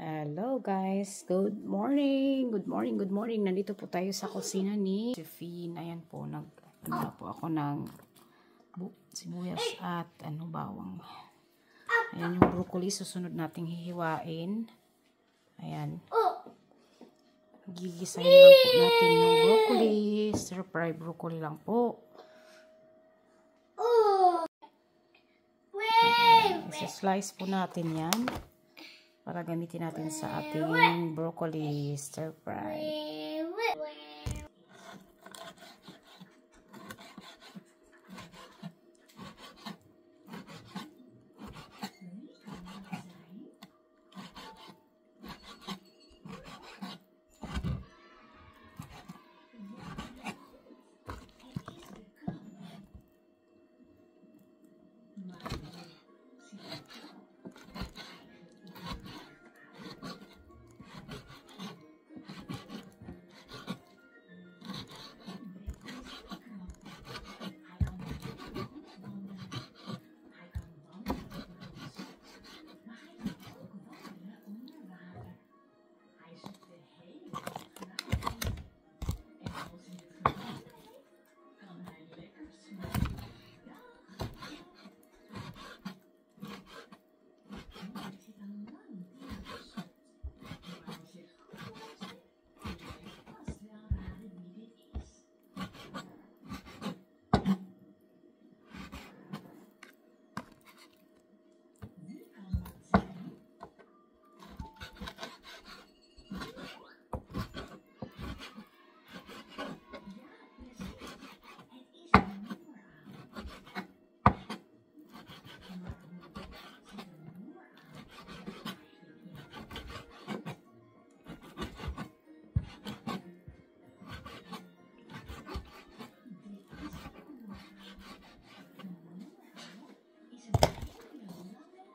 Hello guys, good morning, good morning, good morning. Nandito po tayo sa kusina ni Jeffine. Ayan po, nagpunta po ako ng sibuyas at bawang. Ayan yung broccoli, susunod nating hihiwain. Ayan. Gigisahin lang po natin yung broccoli, stir fry broccoli lang po. Slice po natin yan para gamitin natin sa ating broccoli stir fry.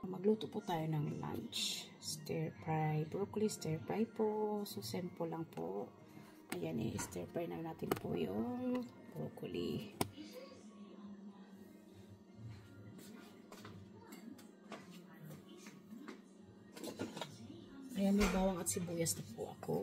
Magluto po tayo ng lunch. Stir fry, broccoli stir fry po. So, simple lang po. Ayan stir fry na natin po yung broccoli. Ayan, may bawang at sibuyas na po ako.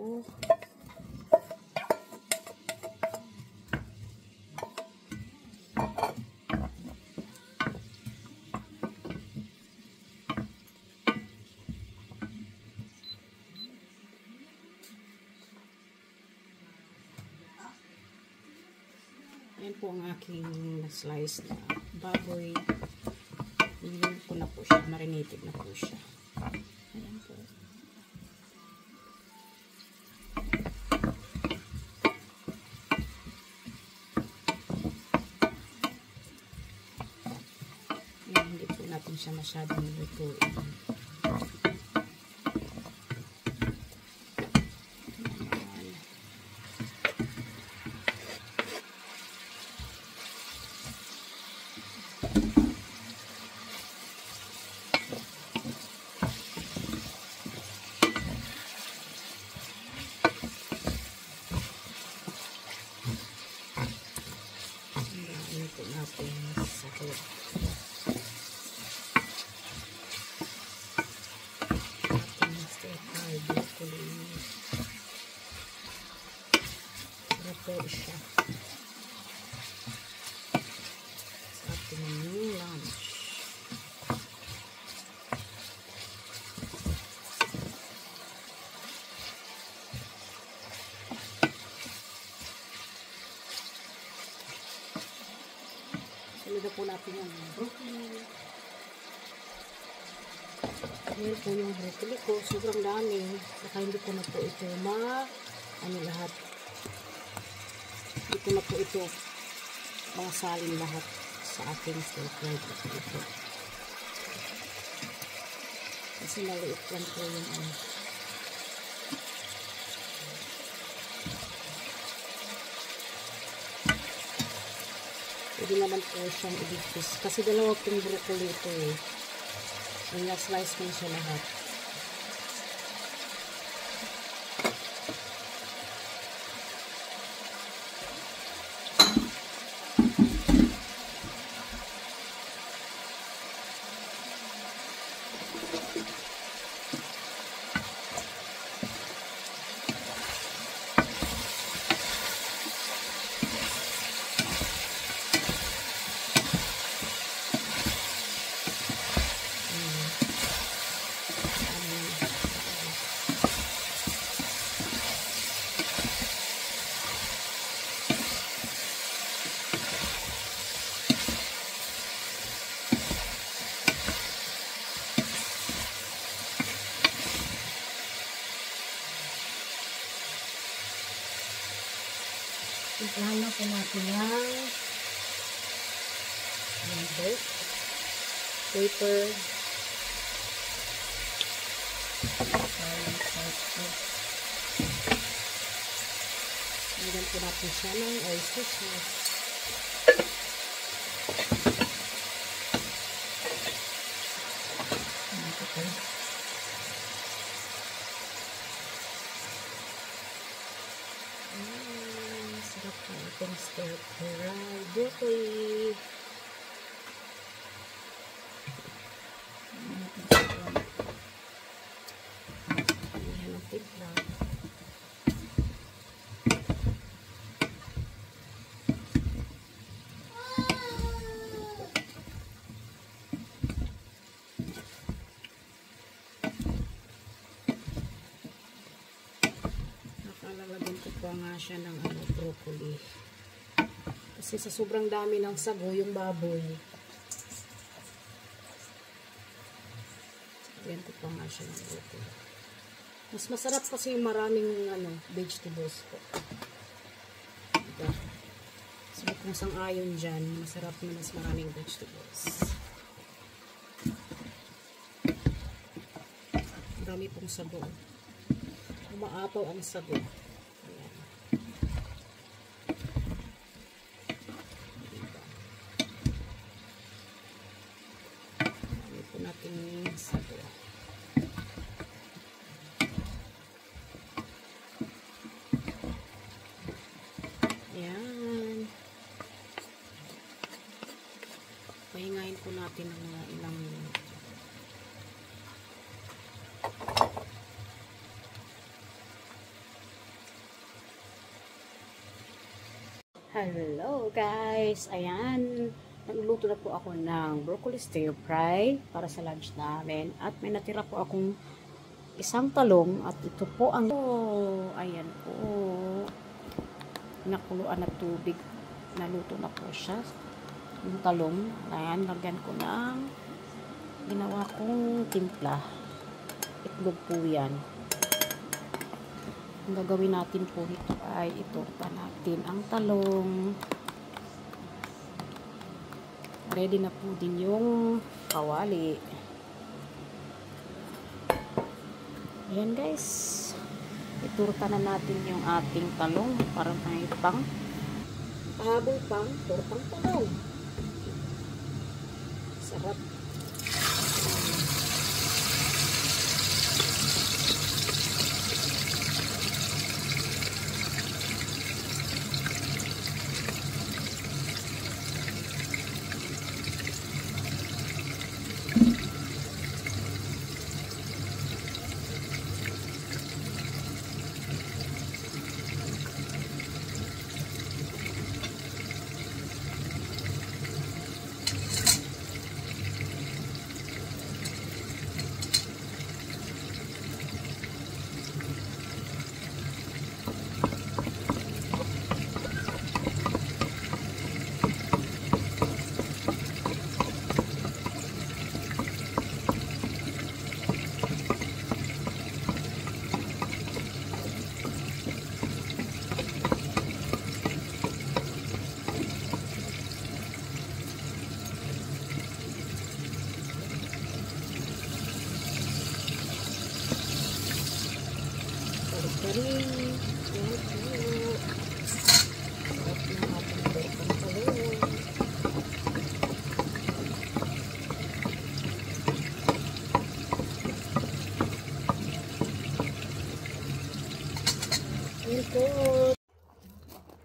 Ayan po ang aking slice na baboy. Nilagyan ko na po siya. Marinated na po siya. Ayan po. Ayan, hindi po natin siya masyadong lutuin. Ito natin sa ating stir fry broccoli. Sarap po siya sa ating new lunch. Salida po natin yung broccoli. Ayan po yung broccoli ko. Sobrang dami. Saka hindi ko na po ito lahat. Hindi ko na po ito mga salin lahat sa ating stir fry ito. Kasi maliit lang po yung Pwede naman po siyang i-digest. Kasi dalawa pong broccoli ito Kaya slice ko siya lahat. Timplahan na po natin yung butter, paper, hanggang po natin siya ng oyster sauce. Sarap na itong stir-fried broccoli. Ayan ang timpla. Nakalalagyan ko pa nga siya ng broccoli. Kasi sa sobrang dami ng sago yung baboy. Lagyan ko pa nga siya ng broccoli. Mas masarap kasi yung maraming vegetables po. Diba? So kung sang-ayon dyan, masarap na mas maraming vegetables. Marami pong sago. Umaapaw ang sago. Ayan. Marami po natin sago. Ayan. Pahingayin po natin ng mga ilang minuto. Hello guys! Ayan, nagluto na po ako ng broccoli stir fry para sa lunch namin. At may natira po akong isang talong at ito po ang ayan po, nakuluan na tubig. Naluto na po siya. Yung talong, ayan, lagyan ko ng ginawa kong timpla. Itlog po yan. Ang gagawin natin po ito ay itorta natin ang talong. Ready na po din yung kawali. Ayan guys. Itorta na natin yung ating talong para may pahabol pang tortang talong. Sarap.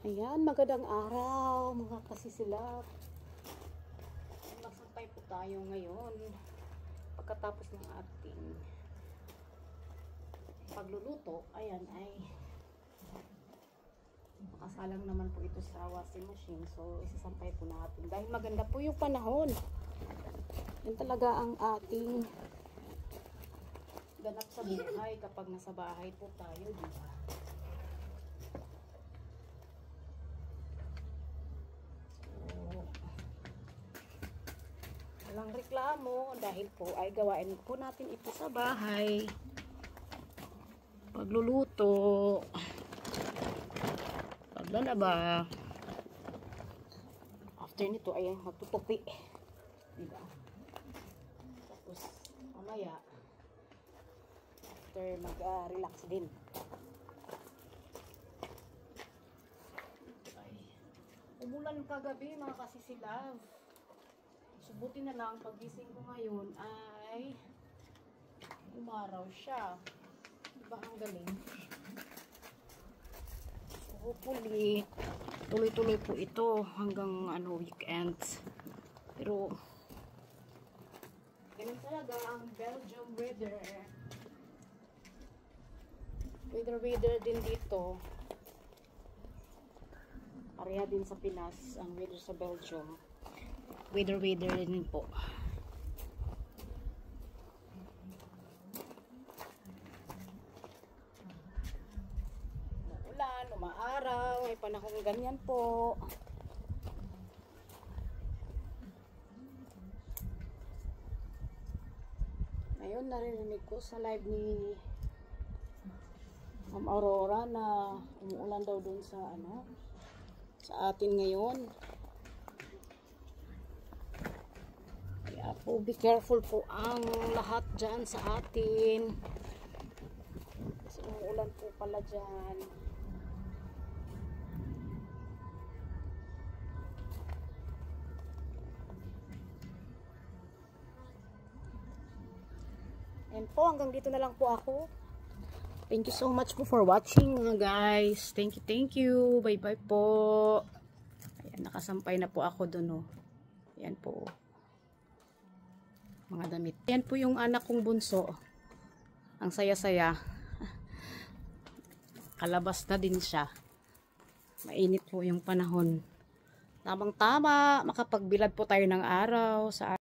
Ayan, magandang araw mga kasisilap. Magsampay po tayo ngayon pagkatapos ng ating pagluluto. Ayan ay nakasalang naman po ito sa washing machine, so isasampay po natin dahil maganda po yung panahon. Yan talaga ang ating ganap sa buhay kapag nasa bahay po tayo, diba? Walang reklamo dahil po ay gawain po natin ito sa bahay. maglalaba. After nito ay magtutupi. Diba? Tapos mamaya after mag-relax din. Umulan kagabi mga kasisilav. Subuti na lang pagising ko ngayon ay umaraw siya. Diba ang galing? So hopefully tuloy-tuloy po ito hanggang weekend. Pero ganun talaga ang Belgium weather. Weather din dito. Pareha din sa Pinas ang weather sa Belgium. Weather din po. Umuulan, umaaraw, may panahon ganyan po. Ngayon narinig ko sa live ni Ma'am Aurora na umuulan daw dun sa sa atin ngayon. Kaya po, be careful po ang lahat dyan sa atin. Kasi umuulan po pala dyan. And po, hanggang dito na lang po ako. Thank you so much po for watching mga guys. Thank you. Bye-bye po. Ayan, nakasampay na po ako dun, oh. Ayan po. Mga damit. Ayan po yung anak kong bunso. Ang saya-saya. Kalabas na din siya. Mainit po yung panahon. Tamang-tama. Makapagbilad po tayo ng araw sa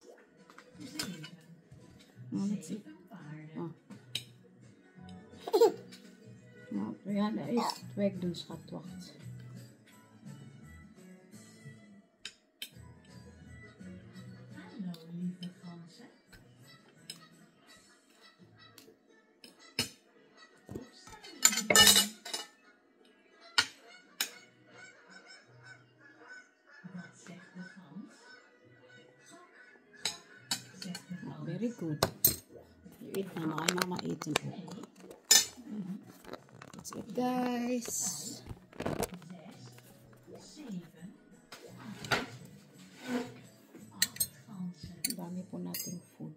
let's see. Ja, dat is het werk doen, schat. Wacht. Hallo, lieve Franse. Wat zegt de Frans? Zegt de Frans. Very good. You eat na. Mama eten ook. That's it, guys. 6, 7, 8 Ang dami po nating food.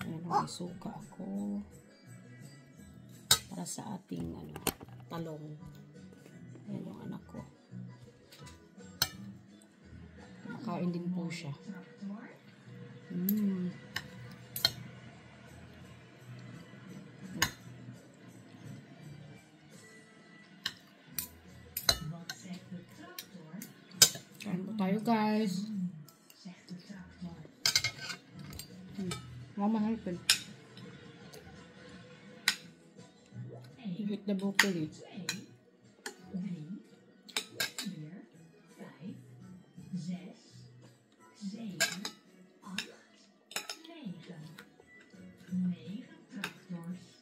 Ayan, may suka ako. Para sa ating talong. Ayan yung anak ko. Kumakain din po siya. Kain po tayo, guys. Mama, helpin. Higit na broccoli. 2, 3, 4, 5, 6, 7, 8, 9. 9 tractors.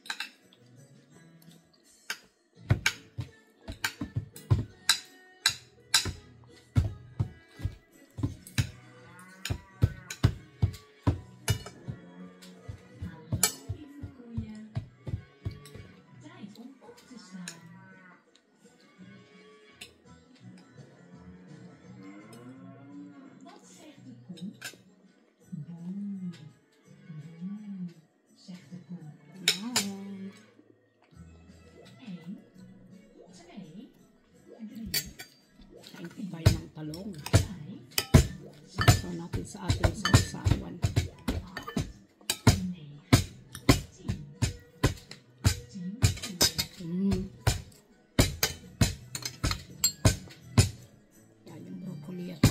talong. So natin sa ating sausawan. Yan yung broccoli at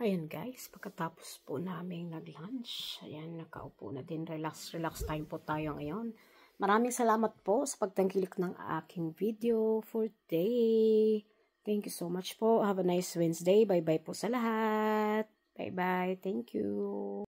ayan guys, pagkatapos po namin nag-lunch, ayan, nakaupo na din, relax time po tayo ngayon. Maraming salamat po sa pagtangkilik ng aking video for today. Thank you so much po. Have a nice Wednesday. Bye-bye po sa lahat. Bye-bye. Thank you.